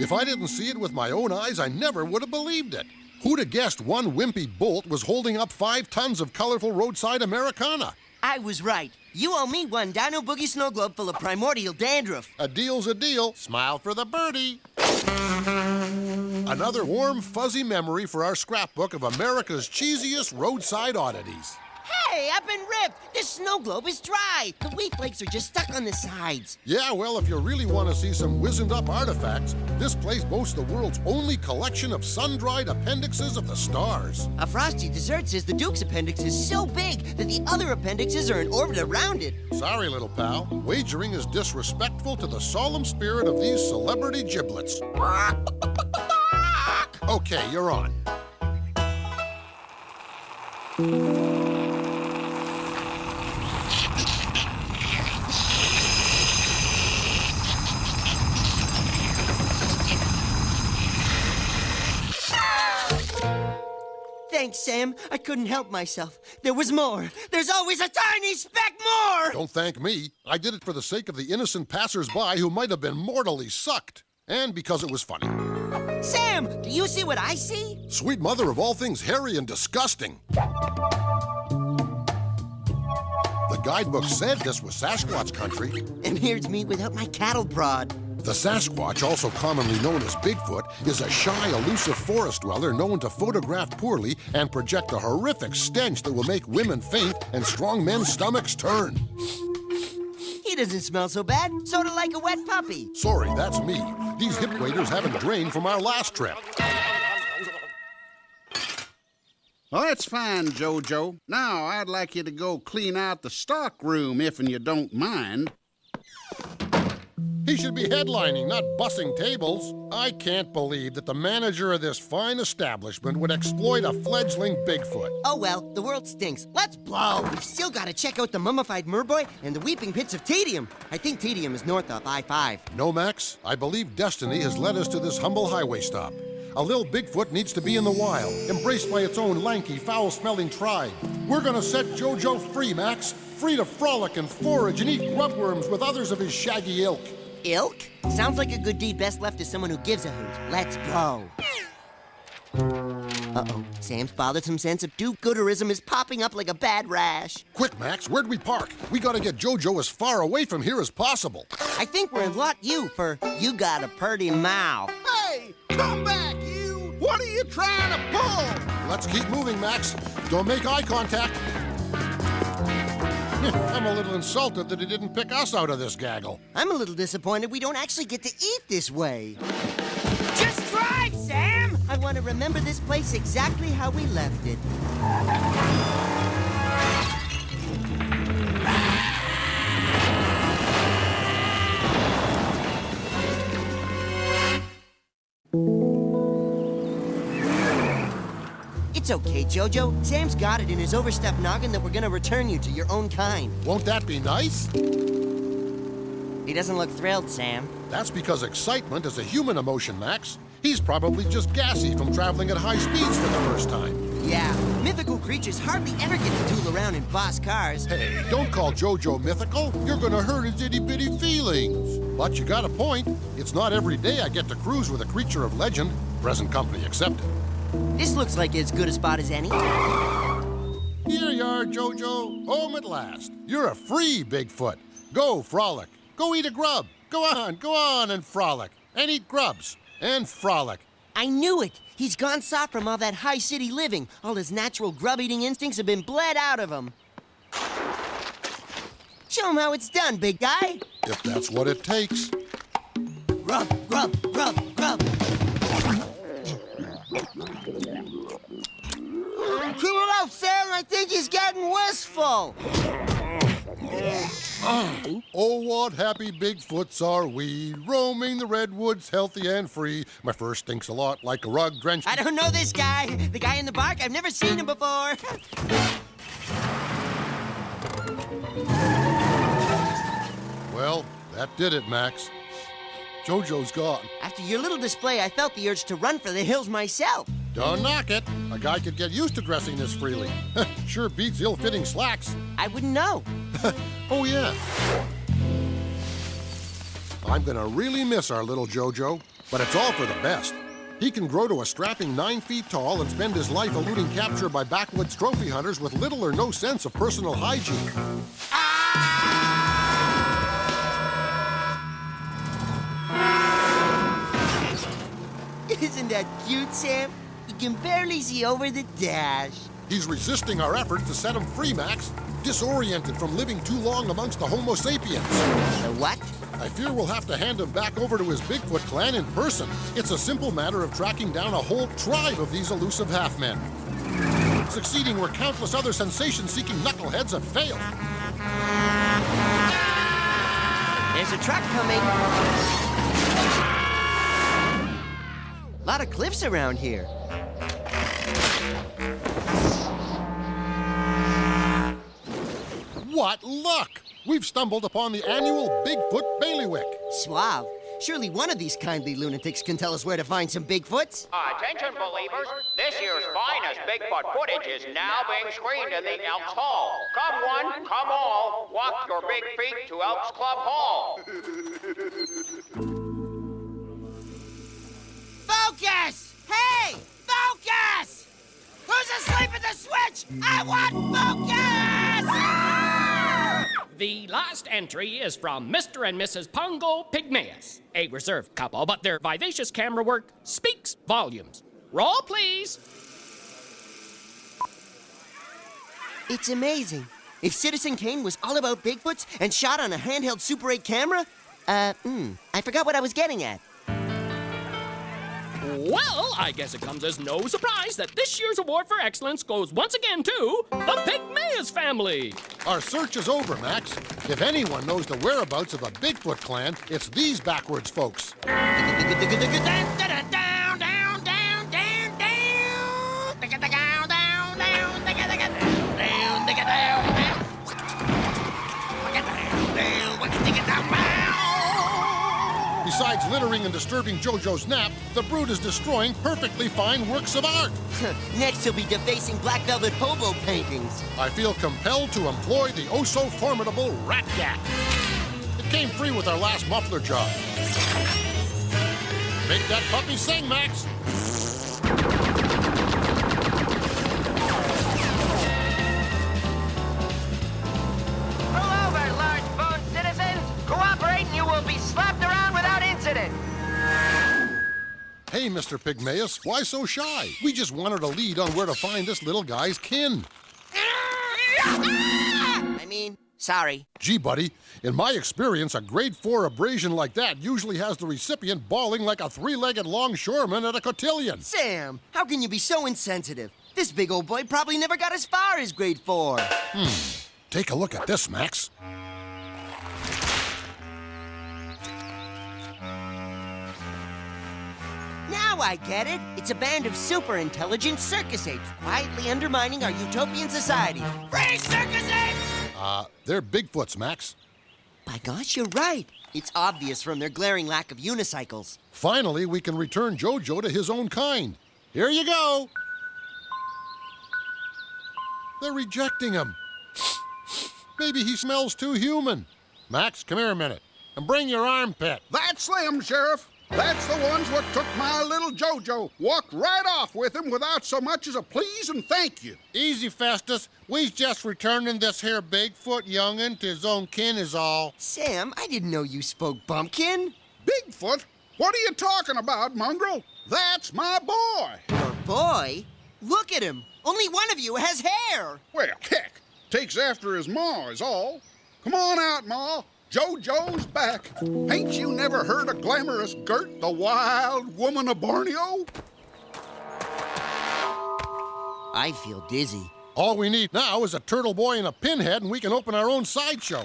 If I didn't see it with my own eyes, I never would have believed it. Who'd have guessed one wimpy bolt was holding up 5 tons of colorful roadside Americana? I was right. You owe me one Dino Boogie snow globe full of primordial dandruff. A deal's a deal. Smile for the birdie. Another warm, fuzzy memory for our scrapbook of America's cheesiest roadside oddities. Hey, I've been ripped. This snow globe is dry. The wheat flakes are just stuck on the sides. Yeah, well, if you really want to see some wizened-up artifacts, this place boasts the world's only collection of sun-dried appendixes of the stars. A frosty dessert says the Duke's appendix is so big that the other appendixes are in orbit around it. Sorry, little pal. Wagering is disrespectful to the solemn spirit of these celebrity giblets. Okay, you're on. Thanks, Sam. I couldn't help myself. There was more. There's always a tiny speck more! Don't thank me. I did it for the sake of the innocent passers-by who might have been mortally sucked. And because it was funny. Sam, do you see what I see? Sweet mother of all things hairy and disgusting. The guidebook said this was Sasquatch country. And here's me without my cattle prod. The Sasquatch, also commonly known as Bigfoot, is a shy, elusive forest dweller known to photograph poorly and project a horrific stench that will make women faint and strong men's stomachs turn. He doesn't smell so bad, sorta like a wet puppy. Sorry, that's me. These hip waders haven't drained from our last trip. Well, that's fine, Jojo. Now, I'd like you to go clean out the stock room, if you don't mind. He should be headlining, not bussing tables. I can't believe that the manager of this fine establishment would exploit a fledgling Bigfoot. Oh well, the world stinks. Let's blow! We've still gotta check out the mummified merboy and the weeping pits of tedium. I think tedium is north of I-5. No, Max, I believe destiny has led us to this humble highway stop. A little Bigfoot needs to be in the wild, embraced by its own lanky, foul-smelling tribe. We're gonna set Jojo free, Max. Free to frolic and forage and eat grubworms with others of his shaggy ilk. Ilk? Sounds like a good deed best left to someone who gives a hoot. Let's blow. Uh-oh. Sam's bothersome sense of do-gooderism is popping up like a bad rash. Quick, Max, where'd we park? We gotta get Jojo as far away from here as possible. I think we're in Lot U for You Got a Purty Mouth. Hey, come back, you! What are you trying to pull? Let's keep moving, Max. Don't make eye contact. I'm a little insulted that he didn't pick us out of this gaggle. I'm a little disappointed we don't actually get to eat this way. Just drive, Sam! I want to remember this place exactly how we left it. It's okay, Jojo. Sam's got it in his overstuffed noggin that we're gonna return you to your own kind. Won't that be nice? He doesn't look thrilled, Sam. That's because excitement is a human emotion, Max. He's probably just gassy from traveling at high speeds for the first time. Yeah, mythical creatures hardly ever get to tool around in boss cars. Hey, don't call Jojo mythical. You're gonna hurt his itty-bitty feelings. But you got a point. It's not every day I get to cruise with a creature of legend, present company accepted. This looks like as good a spot as any. Here you are, Jojo. Home at last. You're a free Bigfoot. Go frolic. Go eat a grub. Go on and frolic. And eat grubs. And frolic. I knew it. He's gone soft from all that high city living. All his natural grub-eating instincts have been bled out of him. Show him how it's done, big guy. If that's what it takes. Grub, grub, grub, grub. Keep it up, Sam. I think he's getting wistful. Oh, what happy Bigfoots are we, roaming the redwoods healthy and free. My fur stinks a lot like a rug drenched. I don't know this guy. The guy in the bark, I've never seen him before. Well, that did it, Max. Jojo's gone. After your little display, I felt the urge to run for the hills myself. Don't knock it. A guy could get used to dressing this freely. Sure beats ill-fitting slacks. I wouldn't know. Oh, yeah. I'm gonna really miss our little Jojo. But it's all for the best. He can grow to a strapping 9 feet tall and spend his life eluding capture by backwoods trophy hunters with little or no sense of personal hygiene. Isn't that cute, Sam? You can barely see over the dash. He's resisting our efforts to set him free, Max, disoriented from living too long amongst the Homo sapiens. The what? I fear we'll have to hand him back over to his Bigfoot clan in person. It's a simple matter of tracking down a whole tribe of these elusive half-men. Succeeding where countless other sensation-seeking knuckleheads have failed. There's a truck coming. A lot of cliffs around here. What luck! We've stumbled upon the annual Bigfoot bailiwick. Suave. Surely one of these kindly lunatics can tell us where to find some Bigfoots. Attention, believers. This year's finest Bigfoot footage is now being screened in the Elks Hall. Come one, come all. Walk your big feet to Elks Club Hall. Focus! Hey! Focus! Who's asleep at the switch? I want focus! The last entry is from Mr. and Mrs. Pongo Pygmaeus, a reserved couple, but their vivacious camera work speaks volumes. Roll, please. It's amazing. If Citizen Kane was all about Bigfoots and shot on a handheld Super 8 camera, I forgot what I was getting at. Well, I guess it comes as no surprise that this year's award for excellence goes once again to the Pygmaeus family. Our search is over, Max. If anyone knows the whereabouts of the Bigfoot clan, it's these backwards folks. Besides littering and disturbing JoJo's nap, the brood is destroying perfectly fine works of art. Next, he'll be defacing black velvet hobo paintings. I feel compelled to employ the oh-so-formidable Rat Gat. It came free with our last muffler job. Make that puppy sing, Max. Pull over, large-boned citizens. Cooperate and you will be slapped around without incident. Hey, Mr. Pygmaeus, why so shy? We just wanted a lead on where to find this little guy's kin. Sorry. Gee, buddy, in my experience, a grade 4 abrasion like that usually has the recipient bawling like a 3-legged longshoreman at a cotillion. Sam, how can you be so insensitive? This big old boy probably never got as far as grade 4. Take a look at this, Max. Now I get it. It's a band of super intelligent circus apes quietly undermining our utopian society. Free circus apes! They're Bigfoots, Max. By gosh, you're right. It's obvious from their glaring lack of unicycles. Finally, we can return JoJo to his own kind. Here you go. They're rejecting him. Maybe he smells too human. Max, come here a minute. And bring your armpit. That's them, Sheriff. That's the ones what took my little JoJo. Walked right off with him without so much as a please and thank you. Easy, Festus. We's just returning this here Bigfoot young'un to his own kin is all. Sam, I didn't know you spoke bumpkin. Bigfoot? What are you talking about, Mongrel? That's my boy. Your boy? Look at him. Only one of you has hair. Well, heck, takes after his ma is all. Come on out, Ma. JoJo's back. Ain't you never heard of glamorous Gert, the wild woman of Borneo? I feel dizzy. All we need now is a turtle boy and a pinhead, and we can open our own sideshow.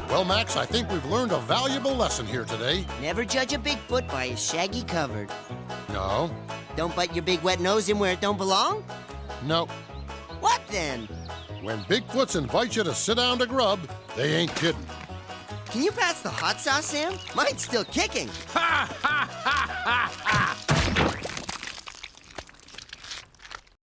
Well, Max, I think we've learned a valuable lesson here today. Never judge a Bigfoot by his shaggy cover. No. Don't bite your big wet nose in where it don't belong? No. What then? When Bigfoots invite you to sit down to grub, they ain't kidding. Can you pass the hot sauce, Sam? Mine's still kicking. Ha ha ha!